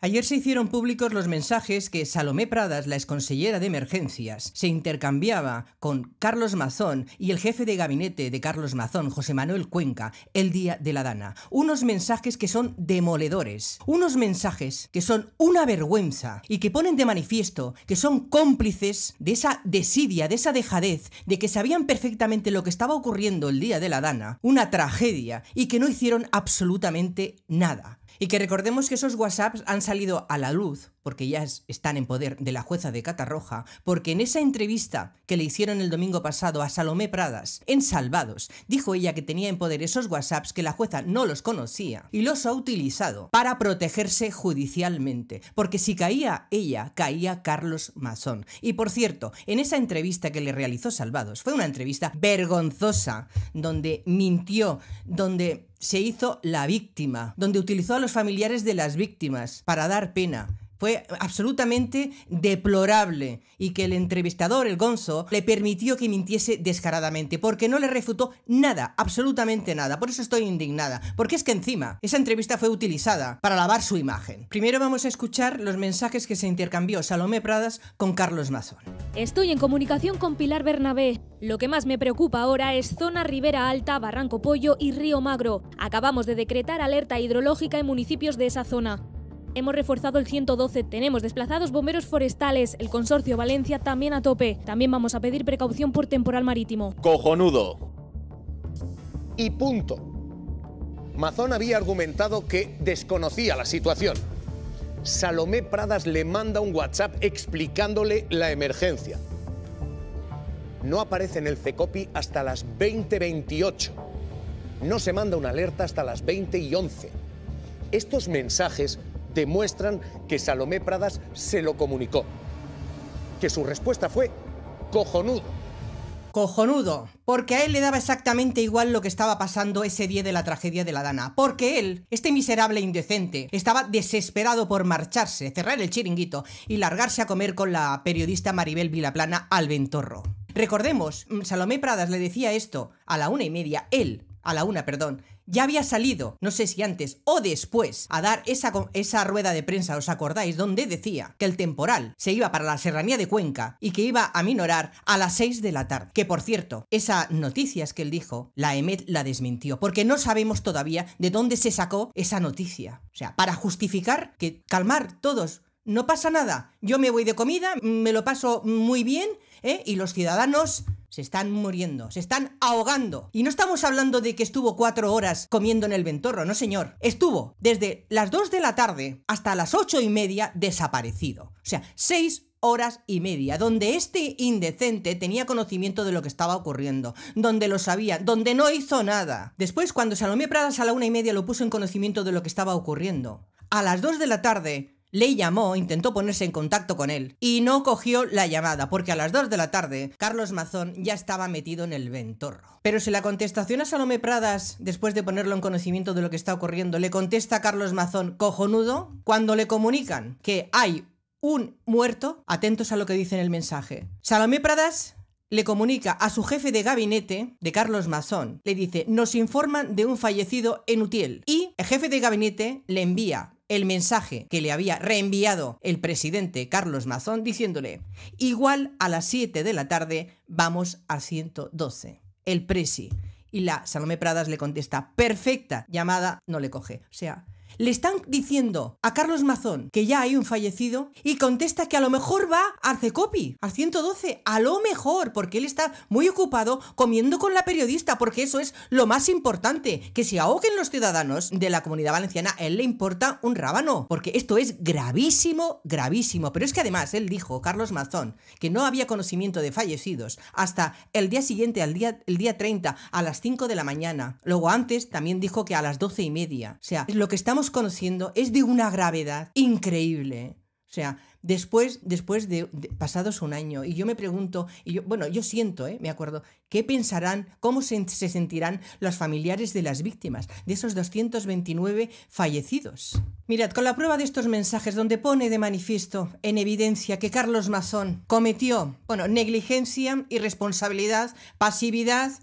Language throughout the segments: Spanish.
Ayer se hicieron públicos los mensajes que Salomé Pradas, la exconsellera de Emergencias, se intercambiaba con Carlos Mazón y el jefe de gabinete de Carlos Mazón, José Manuel Cuenca, el día de la Dana. Unos mensajes que son demoledores, unos mensajes que son una vergüenza y que ponen de manifiesto que son cómplices de esa desidia, de esa dejadez, de que sabían perfectamente lo que estaba ocurriendo el día de la Dana, una tragedia, y que no hicieron absolutamente nada. Y que recordemos que esos WhatsApps han salido a la luz, porque ya están en poder de la jueza de Catarroja, porque en esa entrevista que le hicieron el domingo pasado a Salomé Pradas, en Salvados, dijo ella que tenía en poder esos WhatsApps que la jueza no los conocía y los ha utilizado para protegerse judicialmente, porque si caía ella, caía Carlos Mazón. Y por cierto, en esa entrevista que le realizó Salvados, fue una entrevista vergonzosa, donde mintió, donde se hizo la víctima, donde utilizó a los familiares de las víctimas para dar pena. Fue absolutamente deplorable, y que el entrevistador, el Gonzo, le permitió que mintiese descaradamente, porque no le refutó nada, absolutamente nada. Por eso estoy indignada, porque es que encima esa entrevista fue utilizada para lavar su imagen. Primero vamos a escuchar los mensajes que se intercambió Salomé Pradas con Carlos Mazón. Estoy en comunicación con Pilar Bernabé. Lo que más me preocupa ahora es zona Ribera Alta, Barranco Pollo y Río Magro. Acabamos de decretar alerta hidrológica en municipios de esa zona. Hemos reforzado el 112, tenemos desplazados bomberos forestales, el Consorcio Valencia también a tope. También vamos a pedir precaución por temporal marítimo. ¡Cojonudo! Y punto. Mazón había argumentado que desconocía la situación. Salomé Pradas le manda un WhatsApp explicándole la emergencia. No aparece en el CECOPI hasta las 20:28. No se manda una alerta hasta las 20:11. Estos mensajes demuestran que Salomé Pradas se lo comunicó, que su respuesta fue cojonudo. Cojonudo, porque a él le daba exactamente igual lo que estaba pasando ese día de la tragedia de la Dana, porque él, este miserable indecente, estaba desesperado por marcharse, cerrar el chiringuito y largarse a comer con la periodista Maribel Vilaplana al Ventorro. Recordemos, Salomé Pradas le decía esto a la 1:30, él, a la 1, perdón, ya había salido, no sé si antes o después, a dar esa rueda de prensa, ¿os acordáis? Donde decía que el temporal se iba para la serranía de Cuenca y que iba a minorar a las 6 de la tarde. Que por cierto, esas noticias que él dijo, la EMET la desmintió, porque no sabemos todavía de dónde se sacó esa noticia. O sea, para justificar que calmar todos, no pasa nada, yo me voy de comida, me lo paso muy bien, y los ciudadanos se están muriendo, se están ahogando. Y no estamos hablando de que estuvo 4 horas comiendo en el Ventorro, no señor. Estuvo desde las 2 de la tarde hasta las 8:30 desaparecido. O sea, 6 horas y media, donde este indecente tenía conocimiento de lo que estaba ocurriendo, donde lo sabía, donde no hizo nada. Después, cuando Salomé Pradas a la 1:30 lo puso en conocimiento de lo que estaba ocurriendo, a las 2 de la tarde le llamó, intentó ponerse en contacto con él y no cogió la llamada, porque a las 2 de la tarde Carlos Mazón ya estaba metido en el Ventorro. Pero si la contestación a Salomé Pradas, después de ponerlo en conocimiento de lo que está ocurriendo, le contesta a Carlos Mazón cojonudo, cuando le comunican que hay un muerto, atentos a lo que dice en el mensaje. Salomé Pradas le comunica a su jefe de gabinete, de Carlos Mazón, le dice, nos informan de un fallecido en Utiel, y el jefe de gabinete le envía el mensaje que le había reenviado el presidente Carlos Mazón diciéndole, igual a las 7 de la tarde vamos al 112, el presi. Y la Salomé Pradas le contesta, perfecta, llamada no le coge. O sea, le están diciendo a Carlos Mazón que ya hay un fallecido y contesta que a lo mejor va al CECOPI, al 112, a lo mejor, porque él está muy ocupado comiendo con la periodista, porque eso es lo más importante, que se ahoguen los ciudadanos de la Comunidad Valenciana, a él le importa un rábano, porque esto es gravísimo, gravísimo. Pero es que además él dijo, Carlos Mazón, que no había conocimiento de fallecidos hasta el día siguiente, el día 30, a las 5 de la mañana. Luego antes también dijo que a las 12:30. O sea, lo que estamos conociendo es de una gravedad increíble. O sea, después de pasados un año, y yo me pregunto, yo siento, me acuerdo, ¿qué pensarán, cómo se sentirán los familiares de las víctimas, de esos 229 fallecidos? Mirad, con la prueba de estos mensajes donde pone de manifiesto, en evidencia, que Carlos Mazón cometió, negligencia, irresponsabilidad, pasividad,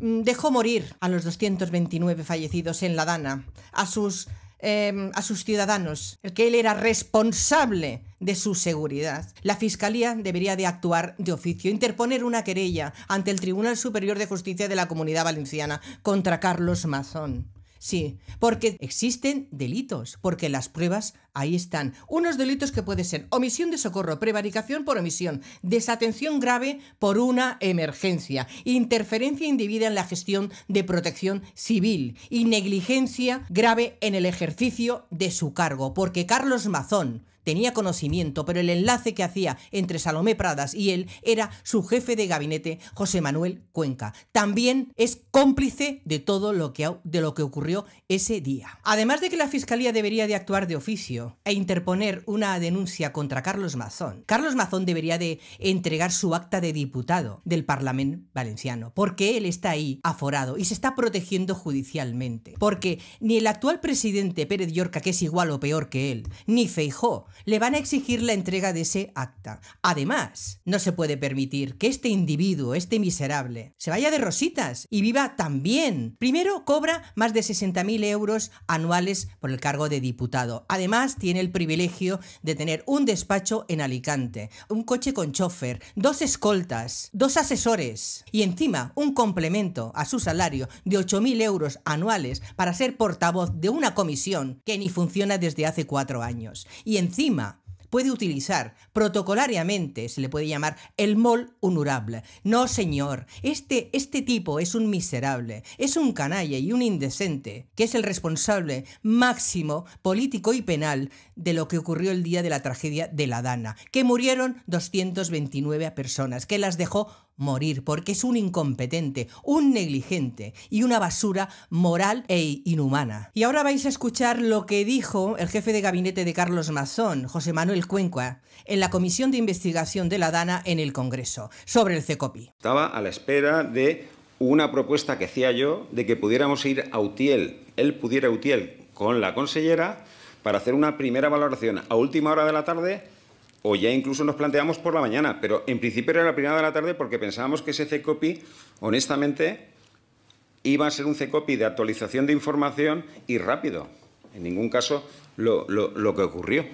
dejó morir a los 229 fallecidos en la Dana, a sus a sus ciudadanos, el que él era responsable de su seguridad, la Fiscalía debería de actuar de oficio, interponer una querella ante el Tribunal Superior de Justicia de la Comunidad Valenciana contra Carlos Mazón. Sí, porque existen delitos, porque las pruebas ahí están. Unos delitos que pueden ser omisión de socorro, prevaricación por omisión, desatención grave por una emergencia, interferencia indebida en la gestión de protección civil y negligencia grave en el ejercicio de su cargo, porque Carlos Mazón tenía conocimiento, pero el enlace que hacía entre Salomé Pradas y él era su jefe de gabinete, José Manuel Cuenca. También es cómplice de todo lo que ocurrió ese día. Además de que la Fiscalía debería de actuar de oficio e interponer una denuncia contra Carlos Mazón debería de entregar su acta de diputado del Parlamento Valenciano, porque él está ahí aforado y se está protegiendo judicialmente. Porque ni el actual presidente Pérez Llorca, que es igual o peor que él, ni Feijóo, le van a exigir la entrega de ese acta. Además, no se puede permitir que este individuo, este miserable, se vaya de rositas y viva tan bien. Primero, cobra más de 60.000 euros anuales por el cargo de diputado. Además, tiene el privilegio de tener un despacho en Alicante, un coche con chofer, 2 escoltas, 2 asesores y encima un complemento a su salario de 8.000 euros anuales para ser portavoz de una comisión que ni funciona desde hace 4 años. Y encima puede utilizar protocolariamente, se le puede llamar el molt honorable. No, señor, este tipo es un miserable, es un canalla y un indecente, que es el responsable máximo político y penal de lo que ocurrió el día de la tragedia de la Dana, que murieron 229 personas, que las dejó morir porque es un incompetente, un negligente y una basura moral e inhumana. Y ahora vais a escuchar lo que dijo el jefe de gabinete de Carlos Mazón, José Manuel Cuenca, en la comisión de investigación de la Dana en el Congreso, sobre el CECOPI. Estaba a la espera de una propuesta que hacía yo de que pudiéramos ir a Utiel, él pudiera a Utiel con la consellera para hacer una primera valoración a última hora de la tarde, o ya incluso nos planteamos por la mañana, pero en principio era la primera de la tarde porque pensábamos que ese CECOPI, honestamente, iba a ser un CECOPI de actualización de información y rápido. En ningún caso lo que ocurrió.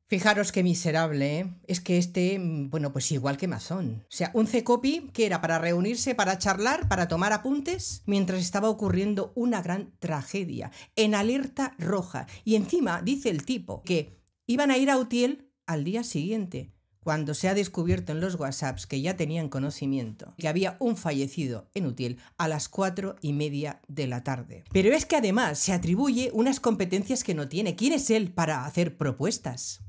Fijaros qué miserable, ¿eh? Es que bueno, pues igual que Mazón. O sea, un CECOPI que era para reunirse, para charlar, para tomar apuntes, mientras estaba ocurriendo una gran tragedia, en alerta roja. Y encima dice el tipo que iban a ir a Utiel al día siguiente, cuando se ha descubierto en los WhatsApps que ya tenían conocimiento que había un fallecido en Utiel a las 4:30 de la tarde. Pero es que además se atribuye unas competencias que no tiene. ¿Quién es él para hacer propuestas?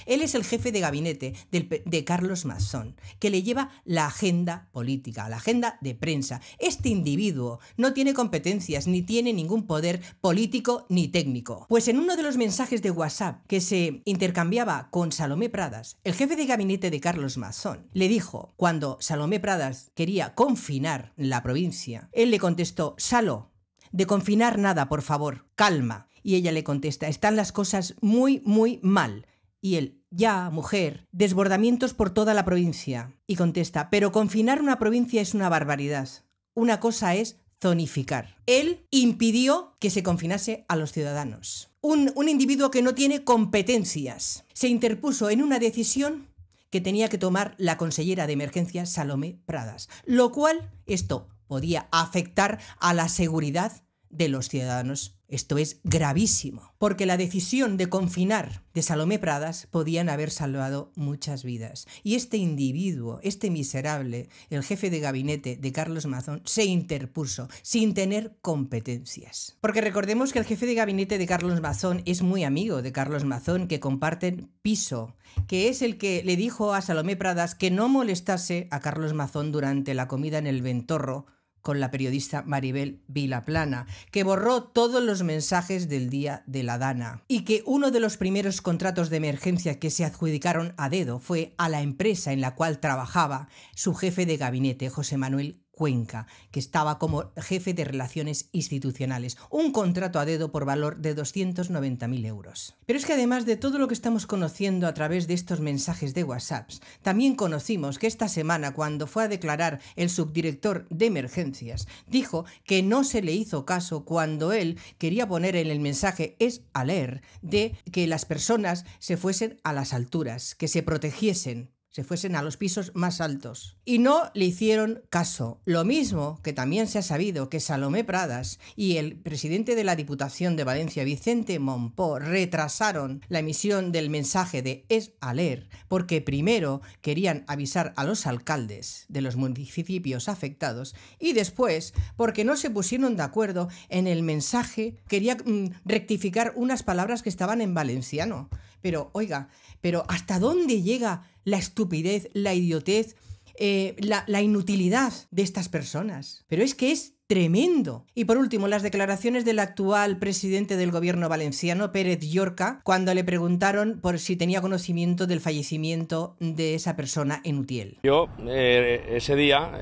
Él es el jefe de gabinete de Carlos Mazón, que le lleva la agenda política, la agenda de prensa. Este individuo no tiene competencias, ni tiene ningún poder político ni técnico. Pues en uno de los mensajes de WhatsApp que se intercambiaba con Salomé Pradas, el jefe de gabinete de Carlos Mazón le dijo, cuando Salomé Pradas quería confinar la provincia, él le contestó: Salo, de confinar nada, por favor, calma. Y ella le contesta: están las cosas muy, muy mal. Y él: ya, mujer, desbordamientos por toda la provincia. Y contesta: pero confinar una provincia es una barbaridad. Una cosa es zonificar. Él impidió que se confinase a los ciudadanos. Un individuo que no tiene competencias. Se interpuso en una decisión que tenía que tomar la consellera de emergencia Salomé Pradas. Lo cual, esto podía afectar a la seguridad de los ciudadanos. Esto es gravísimo, porque la decisión de confinar de Salomé Pradas podían haber salvado muchas vidas. Y este individuo, este miserable, el jefe de gabinete de Carlos Mazón, se interpuso sin tener competencias. Porque recordemos que el jefe de gabinete de Carlos Mazón es muy amigo de Carlos Mazón, que comparten piso, que es el que le dijo a Salomé Pradas que no molestase a Carlos Mazón durante la comida en el Ventorro con la periodista Maribel Vilaplana, que borró todos los mensajes del día de la Dana, y que uno de los primeros contratos de emergencia que se adjudicaron a dedo fue a la empresa en la cual trabajaba su jefe de gabinete, José Manuel Cuenca, que estaba como jefe de Relaciones Institucionales. Un contrato a dedo por valor de 290.000 euros. Pero es que además de todo lo que estamos conociendo a través de estos mensajes de WhatsApp, también conocimos que esta semana, cuando fue a declarar el subdirector de emergencias, dijo que no se le hizo caso cuando él quería poner en el mensaje es aler de que las personas se fuesen a las alturas, que se protegiesen, se fuesen a los pisos más altos. Y no le hicieron caso. Lo mismo que también se ha sabido que Salomé Pradas y el presidente de la Diputación de Valencia, Vicente Mompó, retrasaron la emisión del mensaje de Es Aler porque primero querían avisar a los alcaldes de los municipios afectados y después porque no se pusieron de acuerdo en el mensaje, quería rectificar unas palabras que estaban en valenciano. Pero, oiga, pero ¿hasta dónde llega la estupidez, la idiotez, la inutilidad de estas personas? Pero es que es tremendo. Y por último, las declaraciones del actual presidente del gobierno valenciano, Pérez Llorca, cuando le preguntaron por si tenía conocimiento del fallecimiento de esa persona en Utiel. Yo ese día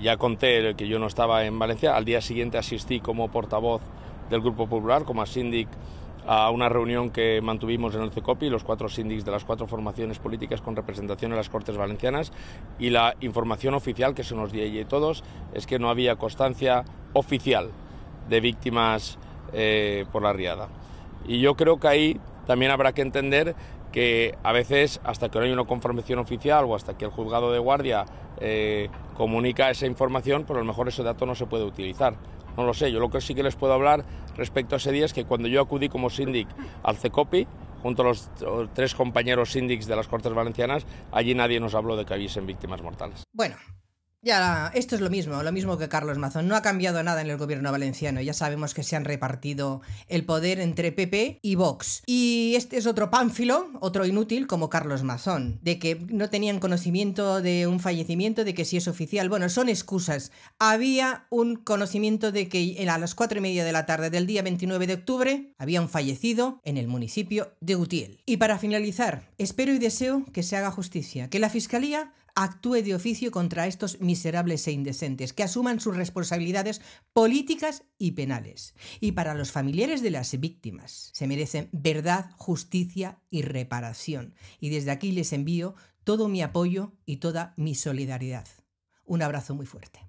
ya conté que yo no estaba en Valencia. Al día siguiente asistí como portavoz del Grupo Popular, como síndic, a una reunión que mantuvimos en el CECOPI, los 4 síndics de las 4 formaciones políticas con representación en las Cortes Valencianas, y la información oficial que se nos dio allí todos es que no había constancia oficial de víctimas por la riada. Y yo creo que ahí también habrá que entender que a veces, hasta que no hay una confirmación oficial o hasta que el juzgado de guardia comunica esa información, pues a lo mejor ese dato no se puede utilizar. No lo sé, yo lo que sí que les puedo hablar respecto a ese día es que cuando yo acudí como síndic al CECOPI, junto a los 3 compañeros síndics de las Cortes Valencianas, allí nadie nos habló de que hubiesen víctimas mortales. Bueno, ya esto es lo mismo que Carlos Mazón. No ha cambiado nada en el gobierno valenciano. Ya sabemos que se han repartido el poder entre PP y Vox. Y este es otro pánfilo, otro inútil como Carlos Mazón, de que no tenían conocimiento de un fallecimiento, de que sí es oficial. Bueno, son excusas. Había un conocimiento de que a las 4:30 de la tarde del día 29 de octubre había un fallecido en el municipio de Utiel. Y para finalizar, espero y deseo que se haga justicia, que la Fiscalía actúe de oficio contra estos miserables e indecentes, que asuman sus responsabilidades políticas y penales. Y para los familiares de las víctimas, se merecen verdad, justicia y reparación. Y desde aquí les envío todo mi apoyo y toda mi solidaridad. Un abrazo muy fuerte.